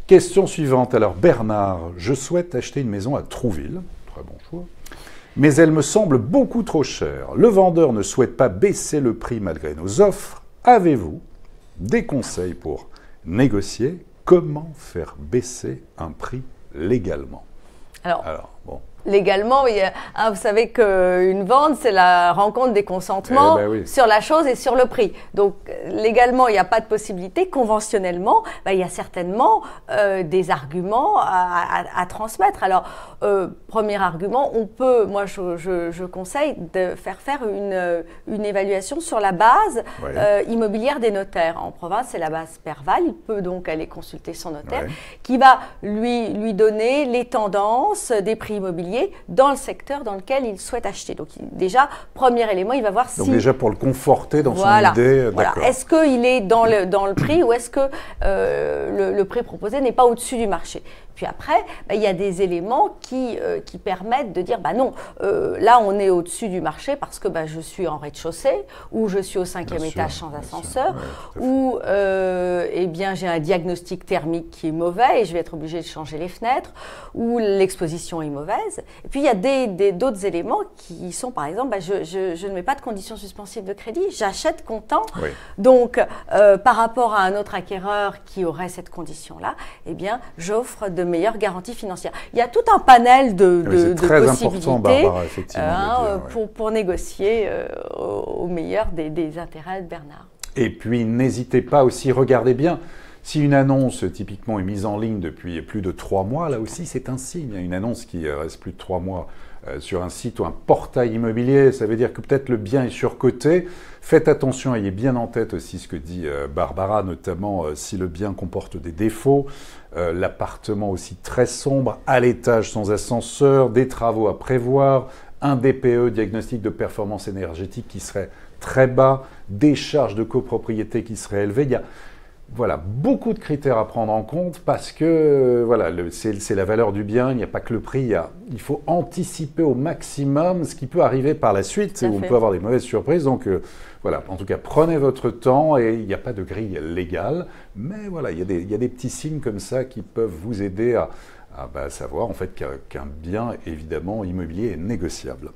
Question suivante. Alors Bernard, je souhaite acheter une maison à Trouville. Très bon choix. Mais elle me semble beaucoup trop chère. Le vendeur ne souhaite pas baisser le prix malgré nos offres. Avez-vous des conseils pour négocier? Comment faire baisser un prix légalement? Alors, bon. Légalement, vous savez qu'une vente, c'est la rencontre des consentements oui. sur la chose et sur le prix. Donc, légalement, il n'y a pas de possibilité. Conventionnellement, il y a certainement des arguments à transmettre. Alors, premier argument, moi, je conseille de faire une évaluation sur la base immobilière des notaires. En province, c'est la base Perval. Il peut donc aller consulter son notaire qui va lui donner les tendances des prix immobiliers dans le secteur dans lequel il souhaite acheter. Donc déjà, premier élément, il va voir si... Donc déjà pour le conforter dans son idée, d'accord. Est-ce qu'il est dans le prix ou est-ce que le prix proposé n'est pas au-dessus du marché? Puis après, il y a des éléments qui permettent de dire, non, là on est au-dessus du marché parce que je suis en rez-de-chaussée, ou je suis au 5e étage sans ascenseur, ou j'ai un diagnostic thermique qui est mauvais et je vais être obligée de changer les fenêtres, ou l'exposition est mauvaise. Et puis il y a d'autres éléments qui sont, par exemple, je ne mets pas de conditions suspensives de crédit, j'achète comptant. Donc par rapport à un autre acquéreur qui aurait cette condition-là, j'offre de meilleures garanties financières. Il y a tout un panel de possibilités Barbara, effectivement, pour négocier au meilleur des intérêts de Bernard. Et puis n'hésitez pas aussi, regardez bien, si une annonce typiquement est mise en ligne depuis plus de 3 mois, là aussi c'est un signe. Une annonce qui reste plus de 3 mois sur un site ou un portail immobilier, ça veut dire que peut-être le bien est surcoté. Faites attention, ayez bien en tête aussi ce que dit Barbara, notamment si le bien comporte des défauts, l'appartement aussi très sombre, à l'étage sans ascenseur, des travaux à prévoir, un DPE, diagnostic de performance énergétique qui serait très bas, des charges de copropriété qui seraient élevées. Il y a beaucoup de critères à prendre en compte parce que c'est la valeur du bien, il n'y a pas que le prix, il faut anticiper au maximum ce qui peut arriver par la suite, où on peut avoir des mauvaises surprises. Donc en tout cas, prenez votre temps et il n'y a pas de grille légale, mais il y a des petits signes comme ça qui peuvent vous aider à savoir en fait qu'un bien évidemment immobilier est négociable.